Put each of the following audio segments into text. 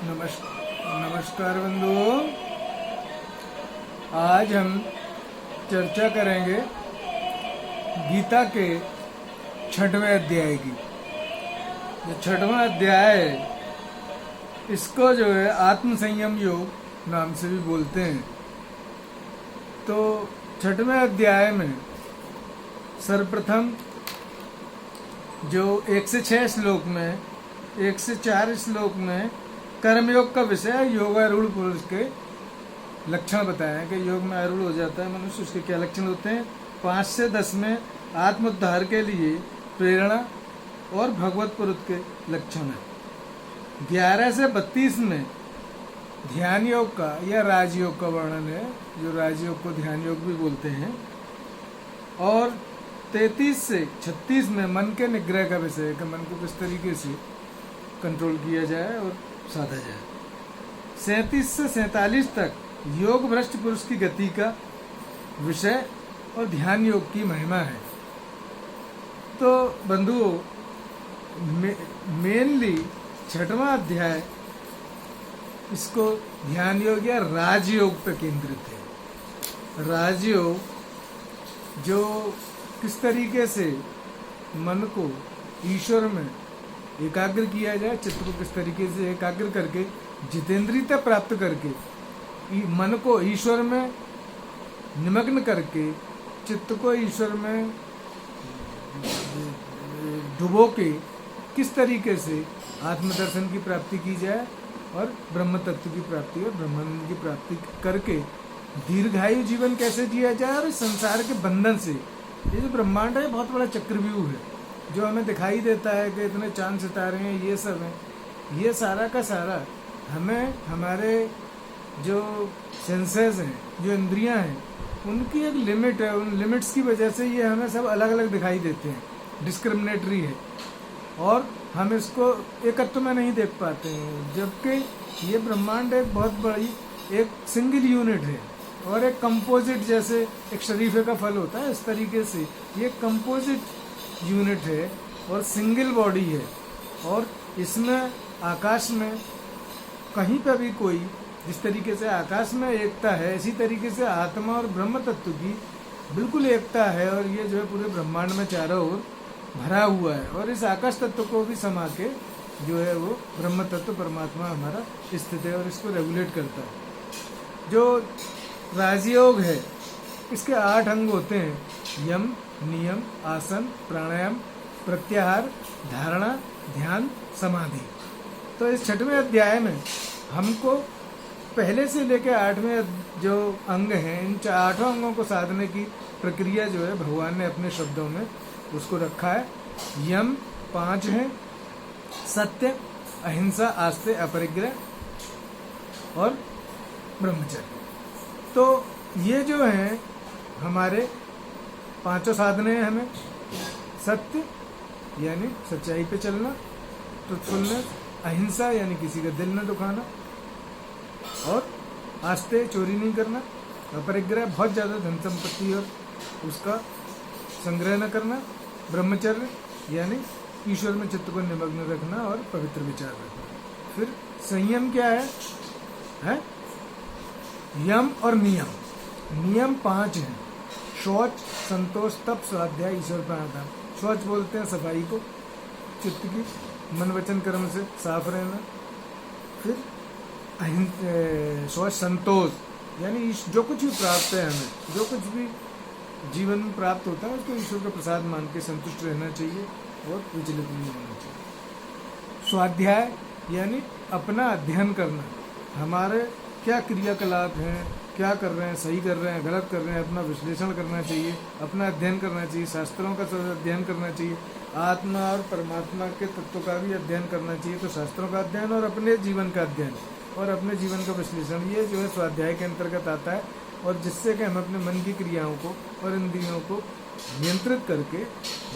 नमस्कार बंधुओं। आज हम चर्चा करेंगे गीता के 6वें अध्याय की। जो 6वां अध्याय है, इसको जो है आत्म संयम योग नाम से भी बोलते हैं। तो 6वें अध्याय में सर्वप्रथम जो 1 से 6 श्लोक में 1 से 4 श्लोक में कर्मयोग का विषय योगारूढ़ पुरुष के लक्षण बताए हैं कि योग में आरूढ़ हो जाता है मनुष्य, उसके क्या लक्षण होते हैं। 5 से 10 में आत्मोद्धार के लिए प्रेरणा और भगवत पुरुष के लक्षण है। 11 से 32 में ध्यान योग का या राजयोग का वर्णन है, जो राजयोग को ध्यान योग भी बोलते हैं। और 33 से 36 में मन के निग्रह का विषय है कि मन को किस तरीके से कंट्रोल किया जाए और साधा जाए। 37 से 47 तक योग भ्रष्ट पुरुष की गति का विषय और ध्यान योग की महिमा है। तो बंधुओं, मेनली 6वां अध्याय इसको ध्यान योग या राजयोग पर केंद्रित है। राजयोग जो किस तरीके से मन को ईश्वर में एकाग्र किया जाए, चित्त को किस तरीके से एकाग्र करके जितेंद्रियता प्राप्त करके मन को ईश्वर में निमग्न करके चित्त को ईश्वर में डुबो के किस तरीके से आत्मदर्शन की प्राप्ति की जाए और ब्रह्म तत्व की प्राप्ति और ब्रह्मानंद की प्राप्ति करके दीर्घायु जीवन कैसे जिया जाए। और इस संसार के बंधन से, ये जो ब्रह्मांड है बहुत बड़ा चक्रव्यूह है, जो हमें दिखाई देता है कि इतने चांद सितारे हैं, ये सब है, ये सारा का सारा हमें हमारे जो सेंसेस हैं, जो इंद्रियां हैं, उनकी एक लिमिट है। उन लिमिट्स की वजह से ये हमें सब अलग अलग दिखाई देते हैं, डिस्क्रिमिनेटरी है, और हम इसको एकत्व में नहीं देख पाते हैं। जबकि ये ब्रह्मांड एक बहुत बड़ी एक सिंगल यूनिट है और एक कंपोजिट, जैसे एक शरीफे का फल होता है, इस तरीके से ये कंपोजिट यूनिट है और सिंगल बॉडी है। और इसमें आकाश में कहीं पर भी कोई, जिस तरीके से आकाश में एकता है, इसी तरीके से आत्मा और ब्रह्म तत्व की बिल्कुल एकता है। और ये जो है पूरे ब्रह्मांड में चारों ओर भरा हुआ है। और इस आकाश तत्व को भी समा के जो है वो ब्रह्म तत्व परमात्मा हमारा स्थित है और इसको रेगुलेट करता है। जो राजयोग है, इसके 8 अंग होते हैं: यम, नियम, आसन, प्राणायाम, प्रत्याहार, धारणा, ध्यान, समाधि। तो इस 6वें अध्याय में हमको पहले से लेकर 8वें जो अंग हैं, इन 8 अंगों को साधने की प्रक्रिया जो है भगवान ने अपने शब्दों में उसको रखा है। यम 5 हैं: सत्य, अहिंसा, आस्ते, अपरिग्रह और ब्रह्मचर्य। तो ये जो हैं हमारे 5 साधने हैं हमें। सत्य यानी सच्चाई पे चलना, ट्रुथफुलनेस, अहिंसा यानी किसी का दिल न दुखाना, और आस्ते चोरी नहीं करना, अपरिग्रह बहुत ज़्यादा धन संपत्ति और उसका संग्रह न करना, ब्रह्मचर्य यानी ईश्वर में चित्त को निमग्न रखना और पवित्र विचार रखना। फिर संयम क्या है? यम और नियम। नियम 5 हैं: शौच, संतोष, तप, स्वाध्याय, ईश्वर प्राणायाम। शौच बोलते हैं सफाई को, चित्त की मन वचन कर्म से साफ रहना। फिर शौच, संतोष यानी जो कुछ भी प्राप्त है हमें, जो कुछ भी जीवन में प्राप्त होता है उसको ईश्वर का प्रसाद मान के संतुष्ट रहना चाहिए और विचलित नहीं होना चाहिए। स्वाध्याय यानी अपना अध्ययन करना, हमारे क्या क्रियाकलाप हैं, क्या कर रहे हैं, सही कर रहे हैं, गलत कर रहे हैं, अपना विश्लेषण करना चाहिए, अपना अध्ययन करना चाहिए, शास्त्रों का अध्ययन करना चाहिए, आत्मा और परमात्मा के तत्व का भी अध्ययन करना चाहिए। तो शास्त्रों का अध्ययन और अपने जीवन का अध्ययन और अपने जीवन का विश्लेषण, ये जो है स्वाध्याय के अंतर्गत आता है। और जिससे कि हम अपने मन की क्रियाओं को और इंद्रियों को नियंत्रित करके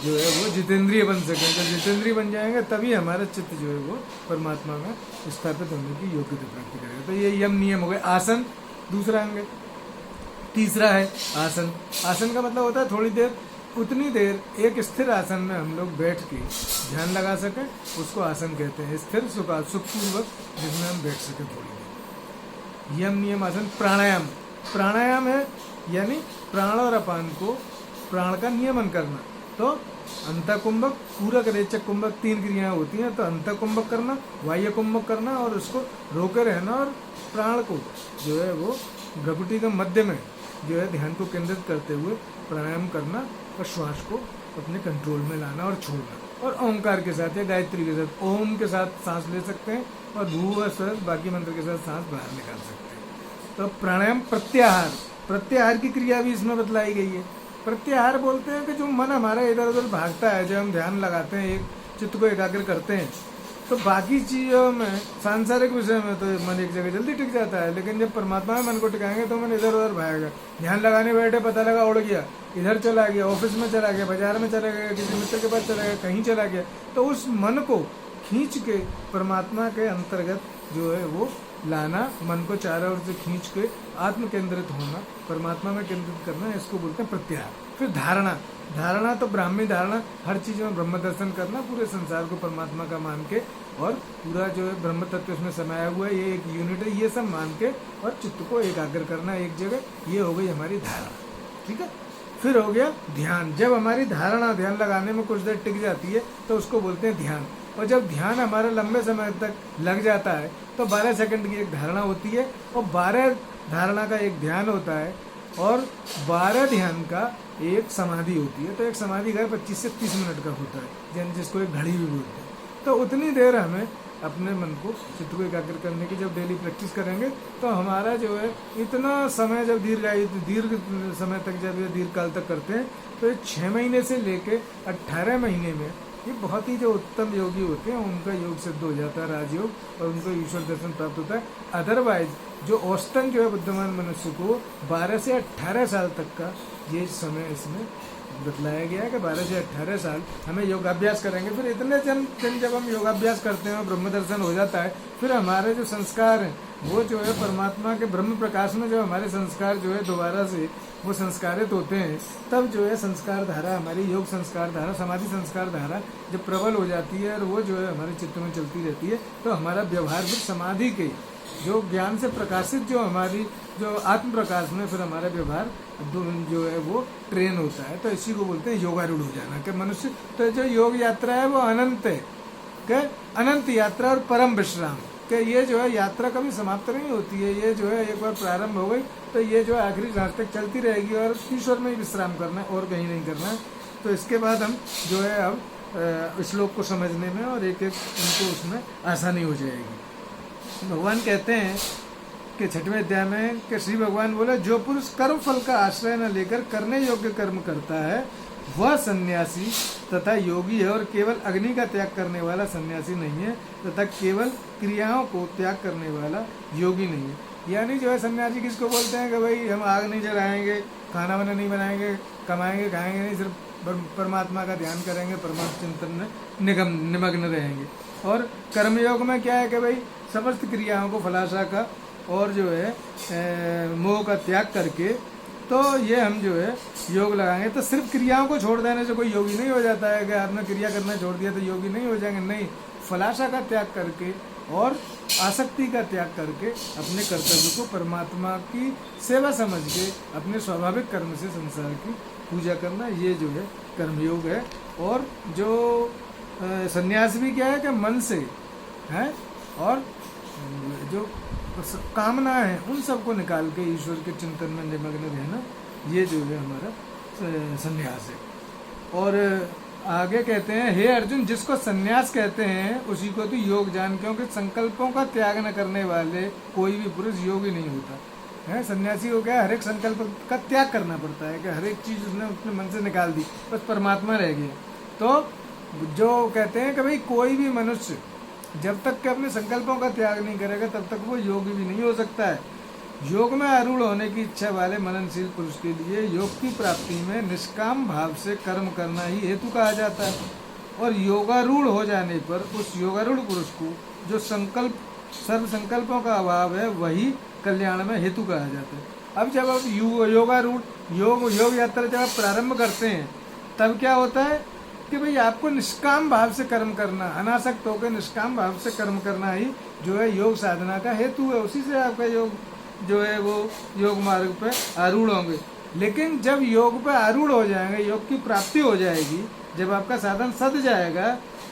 जो है वो जितेंद्रिय बन सकें। जब जितेंद्रिय बन जाएंगे तभी हमारा चित्त जो है वो परमात्मा में स्थापित होने की योग्यता प्राप्त करेगा। तो ये यम नियम हो गए। आसन दूसरा अंग है। तीसरा है आसन। आसन का मतलब होता है थोड़ी देर उतनी देर एक स्थिर आसन में हम लोग बैठ के ध्यान लगा सकें, उसको आसन कहते हैं। स्थिर सुखपूर्वक जिसमें हम बैठ सकें थोड़ी देर। यम नियम आसन। प्राणायाम, प्राणायाम है यानी प्राण और अपान को, प्राण का नियमन करना। तो अंतःकुंभक, पूरक, रेचक कुंभक 3 क्रियाएं होती हैं। तो अंतःकुंभक करना, बाह्य कुंभक करना और उसको रोके रहना, और प्राण को जो है वो भ्रकुटी के मध्य में जो है ध्यान को केंद्रित करते हुए प्राणायाम करना और श्वास को अपने कंट्रोल में लाना और छोड़ना। और ओंकार के साथ या गायत्री के साथ, ओम के साथ सांस ले सकते हैं और भू स्वर बाकी मंत्र के साथ सांस बाहर निकाल सकते हैं। तो प्राणायाम। प्रत्याहार, प्रत्याहार की क्रिया भी इसमें बतलाई गई है। प्रत्याहार बोलते हैं कि जो मन हमारा इधर उधर भागता है, जब हम ध्यान लगाते हैं, एक चित्त को एकाग्र करते हैं, तो बाकी चीज़ों में, सांसारिक विषय में तो मन एक जगह जल्दी टिक जाता है, लेकिन जब परमात्मा में मन को टिकाएंगे तो मन इधर उधर भागेगा। ध्यान लगाने बैठे, पता लगा उड़ गया, इधर चला गया, ऑफिस में चला गया, बाजार में चला गया, किसी मित्र के पास चला गया, कहीं चला गया। तो उस मन को खींच के परमात्मा के अंतर्गत जो है वो लाना, मन को चारों ओर से खींच के आत्म केंद्रित होना, परमात्मा में केंद्रित करना, इसको बोलते हैं प्रत्याहार। फिर धारणा। धारणा तो ब्राह्मी धारणा, हर चीज में ब्रह्म दर्शन करना, पूरे संसार को परमात्मा का मान के, और पूरा जो है ब्रह्म तत्व इसमें समाया हुआ है, ये एक यूनिट है, ये सब मान के और चित्त को एकाग्र करना एक जगह। ये हो गई हमारी धारणा। ठीक है। फिर हो गया ध्यान। जब हमारी धारणा, ध्यान लगाने में कुछ देर टिक जाती है तो उसको बोलते हैं ध्यान। और जब ध्यान हमारा लंबे समय तक लग जाता है तो 12 सेकंड की एक धारणा होती है, और 12 धारणा का एक ध्यान होता है, और 12 ध्यान का एक समाधि होती है। तो एक समाधि का 25 से 30 मिनट का होता है, जिसको एक घड़ी भी बोलते हैं। तो उतनी देर हमें अपने मन को, चित्त को एकाग्र करने की जब डेली प्रैक्टिस करेंगे तो हमारा जो है इतना समय, जब दीर्घ समय तक, जब ये दीर्घ काल तक करते हैं, तो ये 6 महीने से लेके 18 महीने में ये बहुत ही जो उत्तम योगी होते हैं उनका योग सिद्ध हो जाता है, राजयोग, और उनको ईश्वर दर्शन प्राप्त होता है। अदरवाइज जो औसतन जो है बुद्धिमान मनुष्य को 12 से 18 साल तक का ये समय इसमें बतलाया गया है कि 12 से 18 साल हमें योगाभ्यास करेंगे। फिर इतने दिन जब हम योगाभ्यास करते हैं और ब्रह्म दर्शन हो जाता है, फिर हमारे जो संस्कार हैं वो जो है परमात्मा के ब्रह्म प्रकाश में, जो हमारे संस्कार जो है दोबारा से वो संस्कारित होते हैं, तब जो है संस्कार धारा, हमारी योग संस्कार धारा, समाधि संस्कार धारा जब प्रबल हो जाती है और वो जो है हमारे चित्त में चलती रहती है, तो हमारा व्यवहार भी समाधि के जो ज्ञान से प्रकाशित, जो हमारी जो आत्म प्रकाश में फिर हमारा व्यवहार जो है वो ट्रेन होता है। तो इसी को बोलते हैं योगारूढ़ हो जाना। कि मनुष्य, तो जो योग यात्रा है वो अनंत है, कि अनंत यात्रा और परम विश्राम, कि ये जो है यात्रा कभी समाप्त नहीं होती है। ये जो है एक बार प्रारंभ हो गई तो ये जो है आखिरी सांस तक चलती रहेगी, और ईश्वर में ही विश्राम करना है और कहीं नहीं करना है। तो इसके बाद हम जो है अब श्लोक को समझने में और एक एक उनको उसमें आसानी हो जाएगी। भगवान कहते हैं कि 6वें अध्याय में कि श्री भगवान बोले, जो पुरुष कर्म फल का आश्रय न लेकर करने योग्य कर्म करता है वह सन्यासी तथा योगी है, और केवल अग्नि का त्याग करने वाला सन्यासी नहीं है, तथा केवल क्रियाओं को त्याग करने वाला योगी नहीं है। यानी जो है सन्यासी किसको बोलते हैं कि भाई हम आग नहीं जलाएंगे, खाना वाना नहीं बनाएंगे, कमाएंगे खाएंगे नहीं, सिर्फ परमात्मा का ध्यान करेंगे, परमात्मा चिंतन में निमग्न रहेंगे। और कर्मयोग में क्या है कि भाई समस्त क्रियाओं को फलाशा का और जो है मोह का त्याग करके, तो ये हम जो है योग लगाएंगे। तो सिर्फ क्रियाओं को छोड़ देने से कोई योगी नहीं हो जाता है कि आपने क्रिया करना छोड़ दिया तो योगी नहीं हो जाएंगे। नहीं, फलाशा का त्याग करके और आसक्ति का त्याग करके अपने कर्तव्य को परमात्मा की सेवा समझ के अपने स्वाभाविक कर्म से संसार की पूजा करना, ये जो है कर्मयोग है। और जो संन्यास भी क्या है कि मन से है, और जो कामना है उन सबको निकाल के ईश्वर के चिंतन में निमग्न रहना, ये जो है हमारा संन्यास है। और आगे कहते हैं, हे अर्जुन, जिसको संन्यास कहते हैं उसी को तो योग जान, क्योंकि संकल्पों का त्याग न करने वाले कोई भी पुरुष योगी नहीं होता है। सन्यासी हो गया, हर एक संकल्प का त्याग करना पड़ता है कि हर एक चीज उसने अपने मन से निकाल दी, बस परमात्मा रह गया। तो जो कहते हैं कि भाई कोई भी मनुष्य जब तक के अपने संकल्पों का त्याग नहीं करेगा तब तक वो योगी भी नहीं हो सकता है। योग में आरूढ़ होने की इच्छा वाले मननशील पुरुष के लिए योग की प्राप्ति में निष्काम भाव से कर्म करना ही हेतु कहा जाता है। और योगारूढ़ हो जाने पर उस योगारूढ़ पुरुष को जो सर्व संकल्पों का अभाव है वही कल्याण में हेतु कहा जाता है। अब जब आप योगारूढ़ योग यात्रा जब आप प्रारंभ करते हैं तब क्या होता है कि भाई आपको निष्काम भाव से कर्म करना, अनासक्त होकर निष्काम भाव से कर्म करना ही जो है योग साधना का हेतु है। उसी से आपका योग जो है वो योग मार्ग पे आरूढ़ होंगे। लेकिन जब योग पे आरूढ़ हो जाएंगे, योग की प्राप्ति हो जाएगी, जब आपका साधन सद जाएगा,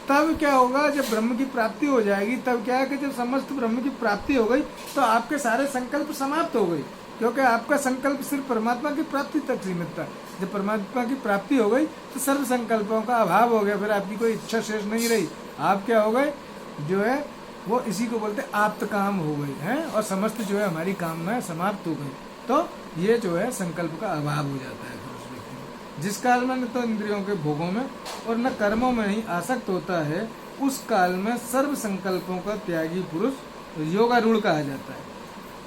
तब क्या होगा, जब ब्रह्म की प्राप्ति हो जाएगी, तब क्या है कि जब समस्त ब्रह्म की प्राप्ति हो गई तो आपके सारे संकल्प समाप्त हो गई, क्योंकि आपका संकल्प सिर्फ परमात्मा की प्राप्ति तक सीमित था। जब परमात्मा की प्राप्ति हो गई तो सर्व संकल्पों का अभाव हो गया, फिर आपकी कोई इच्छा शेष नहीं रही। आप क्या हो गए, जो है वो इसी को बोलते आप्त काम हो गई है, और समस्त जो है हमारी कामनाएं समाप्त हो गई। तो ये जो है संकल्प का अभाव हो जाता है फिर उस व्यक्ति में। जिस काल में न तो इंद्रियों के भोगों में और न कर्मों में ही आसक्त होता है, उस काल में सर्व संकल्पों का त्यागी पुरुष योगारूढ़ कहा जाता है।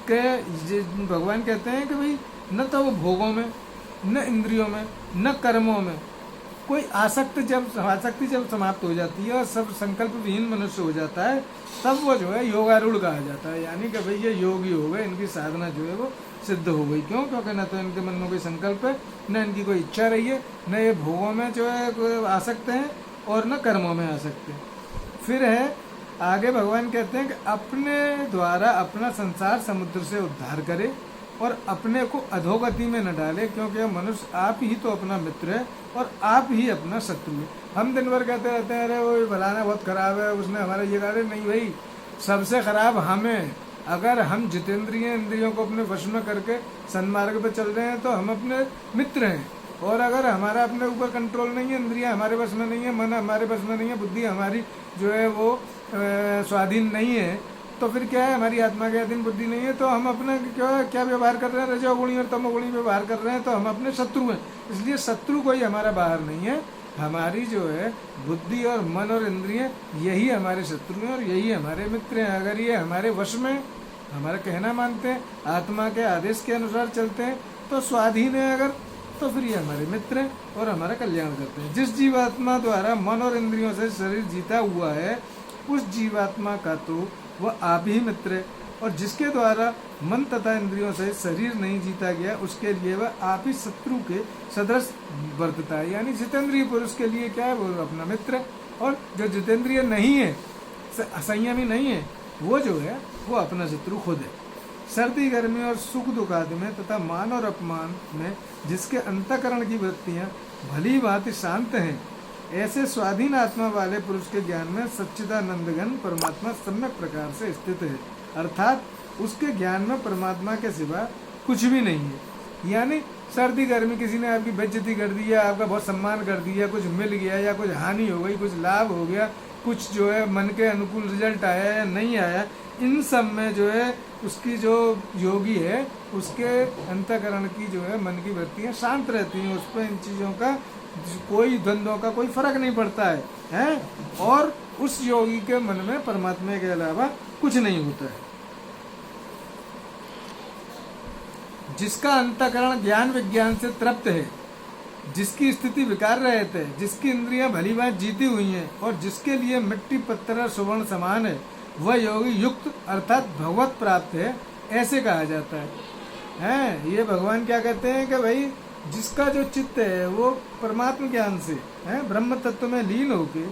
कि भगवान कहते हैं कि भाई न तो वो भोगों में, न इंद्रियों में, न कर्मों में कोई आसक्ति जब समाप्त हो जाती है और सब संकल्प विहीन मनुष्य हो जाता है, तब वो जो है योगारूढ़ कहा जाता है। यानी कि भाई ये योगी हो गए, इनकी साधना जो है वो सिद्ध हो गई। क्यों? क्योंकि न तो इनके मन में कोई संकल्प है, न इनकी कोई इच्छा रही है, न ये भोगों में जो है आसक्त हैं और न कर्मों में आसक्त हैं। फिर है आगे भगवान कहते हैं कि अपने द्वारा अपना संसार समुद्र से उद्धार करे और अपने को अधोगति में न डाले, क्योंकि मनुष्य आप ही तो अपना मित्र है और आप ही अपना शत्रु है। हम दिन भर कहते रहते हैं अरे वो फलाना बहुत खराब है, उसने हमारा ये कहा। नहीं भाई, सबसे खराब हमें। अगर हम जितेंद्रिय इंद्रियों को अपने वश में करके सन्मार्ग पे चल रहे हैं तो हम अपने मित्र हैं, और अगर हमारा अपने ऊपर कंट्रोल नहीं है, इंद्रियां हमारे बस में नहीं है, मन हमारे बस में नहीं है, बुद्धि हमारी जो है वो स्वाधीन नहीं है, तो फिर क्या है, हमारी आत्मा के अधीन बुद्धि नहीं है, तो हम अपने क्या व्यवहार कर रहे हैं, रजोगुणी और तमोगुणी व्यवहार कर रहे हैं, तो हम अपने शत्रु हैं। इसलिए शत्रु कोई हमारा बाहर नहीं है, हमारी जो है बुद्धि और मन और इंद्रिय यही हमारे शत्रु हैं और यही हमारे मित्र हैं। अगर ये हमारे वश में हमारा कहना मानते हैं, आत्मा के आदेश के अनुसार चलते हैं, तो स्वाधीन है अगर, तो फिर ये हमारे मित्र हैं और हमारा कल्याण करते हैं। जिस जीवात्मा द्वारा मन और इंद्रियों से शरीर जीता हुआ है, उस जीवात्मा का तो वह आप ही मित्र है, और जिसके द्वारा मन तथा इंद्रियों से शरीर नहीं जीता गया, उसके लिए वह आप ही शत्रु के सदृश वर्तता है। यानी जितेंद्रिय पुरुष के लिए क्या है, वो अपना मित्र है, और जो जितेंद्रिय नहीं है, संयमी नहीं है, वो जो है वो अपना शत्रु खुद है। सर्दी गर्मी और सुख दुख आदि में तथा मान और अपमान में जिसके अंतःकरण की वृत्तियां भली भांति शांत हैं, ऐसे स्वाधीन आत्मा वाले पुरुष के ज्ञान में सच्चिदानंदघन परमात्मा सम्यक प्रकार से स्थित है, अर्थात उसके ज्ञान में परमात्मा के सिवा कुछ भी नहीं है। यानी सर्दी गर्मी किसी ने आपकी बेइज्जती कर दी, या आपका बहुत सम्मान कर दिया, कुछ मिल गया या कुछ हानि हो गई, कुछ लाभ हो गया, कुछ जो है मन के अनुकूल रिजल्ट आया या नहीं आया, इन सब में जो है उसकी जो योगी है उसके अंतःकरण की जो है मन की वृत्तियाँ शांत रहती हैं, उस पर इन चीज़ों का कोई द्वंद्वों का कोई फर्क नहीं पड़ता है, और उस योगी के मन में परमात्मा के अलावा कुछ नहीं होता है। जिसका अंतःकरण ज्ञान विज्ञान से तृप्त है, जिसकी स्थिति विकार रहित है, जिसकी इंद्रियां भली भांति जीती हुई हैं और जिसके लिए मिट्टी पत्थर और सुवर्ण समान है, वह योगी युक्त अर्थात भगवत प्राप्त है, ऐसे कहा जाता है। ये भगवान क्या कहते हैं कि भाई जिसका जो चित्त है वो परमात्मा ज्ञान से ब्रह्म तत्व में लीन होके,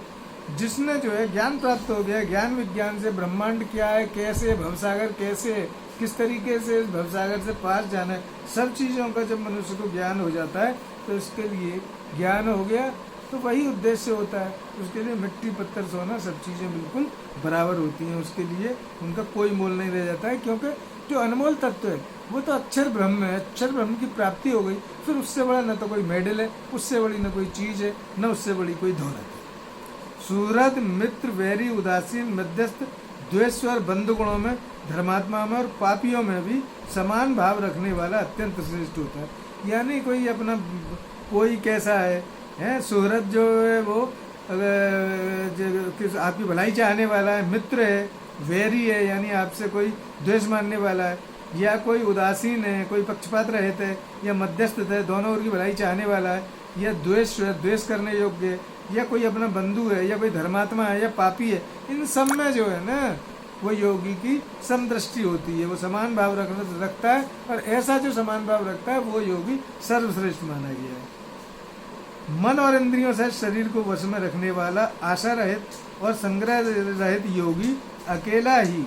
जिसने जो है ज्ञान प्राप्त हो गया, ज्ञान विज्ञान से ब्रह्मांड क्या है, कैसे भवसागर, कैसे किस तरीके से इस भवसागर से पार जाना है, सब चीज़ों का जब मनुष्य को ज्ञान हो जाता है तो इसके लिए ज्ञान हो गया, तो वही उद्देश्य होता है। उसके लिए मिट्टी पत्थर सोना सब चीज़ें बिल्कुल बराबर होती हैं, उसके लिए उनका कोई मोल नहीं रह जाता है, क्योंकि जो अनमोल तत्व है वो तो अक्षर ब्रह्म है। अक्षर ब्रह्म की प्राप्ति हो गई, फिर उससे बड़ा न तो कोई मेडल है, उससे बड़ी न कोई चीज़ है, न उससे बड़ी कोई दौलत है। सुहृद मित्र वैरी उदासीन मध्यस्थ द्वेश्वर बंधु गुणों में, धर्मात्मा में और पापियों में भी समान भाव रखने वाला अत्यंत श्रेष्ठ होता है। यानी कोई अपना कोई कैसा है सुहृद जो है वो आपकी भलाई चाहने वाला है, मित्र है, वैरी है यानी आपसे कोई द्वेष मानने वाला है, या कोई उदासीन है, कोई पक्षपात रहित है, या मध्यस्थ है, दोनों ओर की भलाई चाहने वाला है, या द्वेष करने योग्य है, या कोई अपना बंधु है, या कोई धर्मात्मा है, या पापी है। इन सब में जो है ना वो योगी की समदृष्टि होती है, वो समान भाव रखता है, और ऐसा जो समान भाव रखता है वो योगी सर्वश्रेष्ठ माना गया है। मन और इंद्रियों से शरीर को वश में रखने वाला आशा रहित और संग्रह रहित योगी अकेला ही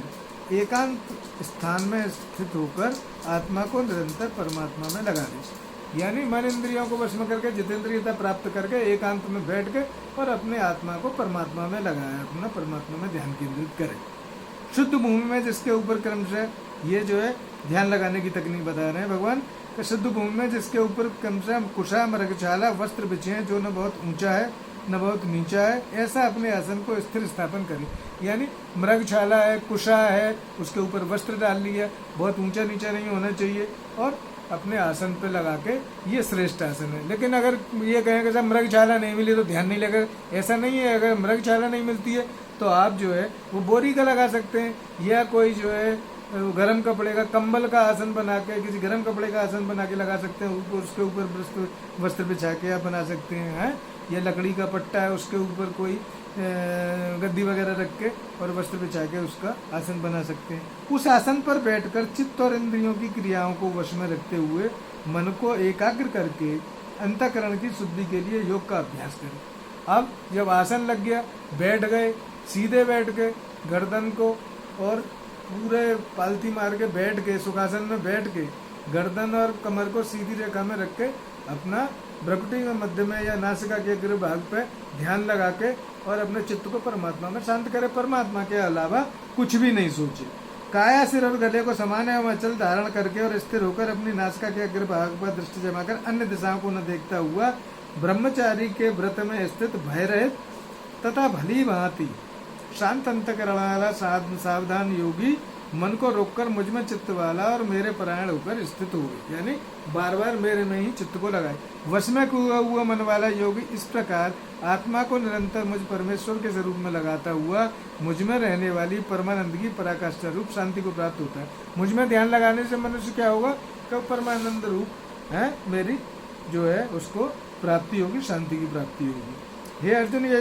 एकांत स्थान में स्थित होकर आत्मा को निरंतर परमात्मा में लगा दे। यानी मन इंद्रियों को वश में करके जितेंद्रियता प्राप्त करके एकांत में बैठ के और अपने आत्मा को परमात्मा में लगाए, अपना परमात्मा में ध्यान केंद्रित करे। शुद्ध भूमि में जिसके ऊपर क्रमशः ये जो है ध्यान लगाने की तकनीक बता रहे हैं भगवान, कि शुद्ध भूमि में जिसके ऊपर क्रमशः कुशा मृगशाला वस्त्र बिछे हैं, जो न बहुत ऊंचा है न बहुत नीचा है, ऐसा अपने आसन को स्थिर स्थापन करे। यानी मृगशाला है, कुशा है, उसके ऊपर वस्त्र डाल लिया, बहुत ऊंचा नीचा नहीं होना चाहिए, और अपने आसन पे लगा के ये श्रेष्ठ आसन है। लेकिन अगर ये कहें कि साहब मृगशाला नहीं मिली तो ध्यान नहीं लगे, ऐसा नहीं है। अगर मृगशाला नहीं मिलती है तो आप जो है वो बोरी का लगा सकते हैं, या कोई जो है गर्म कपड़े का कंबल का आसन बना के, किसी गर्म कपड़े का आसन बना के लगा सकते हैं, ऊपर उसके ऊपर वस्त्र बिछा के आप बना सकते हैं, या लकड़ी का पट्टा है उसके ऊपर कोई गद्दी वगैरह रख के और वस्त्र बिछा के उसका आसन बना सकते हैं। उस आसन पर बैठकर चित्त और इंद्रियों की क्रियाओं को वश में रखते हुए मन को एकाग्र करके अंतःकरण की शुद्धि के लिए योग का अभ्यास करें। अब जब आसन लग गया, बैठ गए, सीधे बैठ के गर्दन को और पूरे पालती मार के बैठ के सुखासन में बैठ के गर्दन और कमर को सीधी रेखा में रख के अपना भ्रुकुटी में मध्य में या नासिका के अग्र भाग पे ध्यान लगा के और अपने चित्त को परमात्मा में शांत करे। परमात्मा के अलावा कुछ भी नहीं सोचे। काया सिर और गले को समान एवं अचल धारण करके और स्थिर होकर अपनी नासिका के अग्र भाग पर दृष्टि जमाकर अन्य दिशाओं को न देखता हुआ ब्रह्मचारी के व्रत में स्थित भय रहित तथा भली भांति शांत अंतकरण वाला सावधान योगी मन को रोककर मुझ में चित्त वाला और मेरे परायण होकर स्थित हुए। यानी बार बार मेरे में ही चित्त को लगाए। वश में हुआ मन वाला योगी इस प्रकार आत्मा को निरंतर मुझ परमेश्वर के स्वरूप में लगाता हुआ मुझ में रहने वाली परमानंद की पराकाष्ठा रूप शांति को प्राप्त होता है। मुझ में ध्यान लगाने से मनुष्य क्या होगा कि परमानंद रूप है मेरी जो है उसको प्राप्ति होगी, शांति की प्राप्ति होगी। हे अर्जुन, ये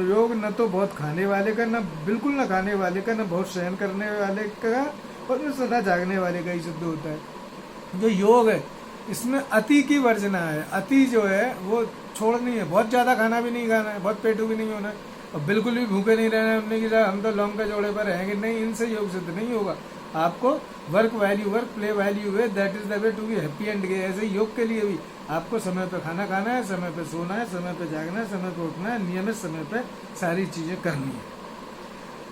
योग न तो बहुत खाने वाले का, न बिल्कुल न खाने वाले का, न बहुत सहन करने वाले का, और न सदा जागने वाले का ही सिद्ध होता है। जो योग है इसमें अति की वर्जना है। अति जो है वो छोड़नी है। बहुत ज्यादा खाना भी नहीं खाना है, बहुत पेटू भी नहीं होना है, और बिल्कुल भी भूखे नहीं रहना है। उन्होंने की हम तो लौंग के जोड़े पर रहेंगे, नहीं, इनसे योग सिद्ध नहीं होगा। आपको work while you work, play while you way, that is the way to be happy and gay. ऐसे योग के लिए भी आपको समय पे खाना खाना है, समय पे सोना है, समय पे जागना है, समय पे उठना है, नियमित समय पे सारी चीजें करनी है।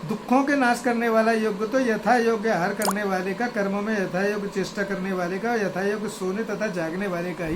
दुखों के नाश करने वाला योग तो यथा योग्य आहार करने वाले का, कर्मों में यथा योग्य चेष्टा करने वाले का, यथा योग्य सोने तथा जागने वाले का ही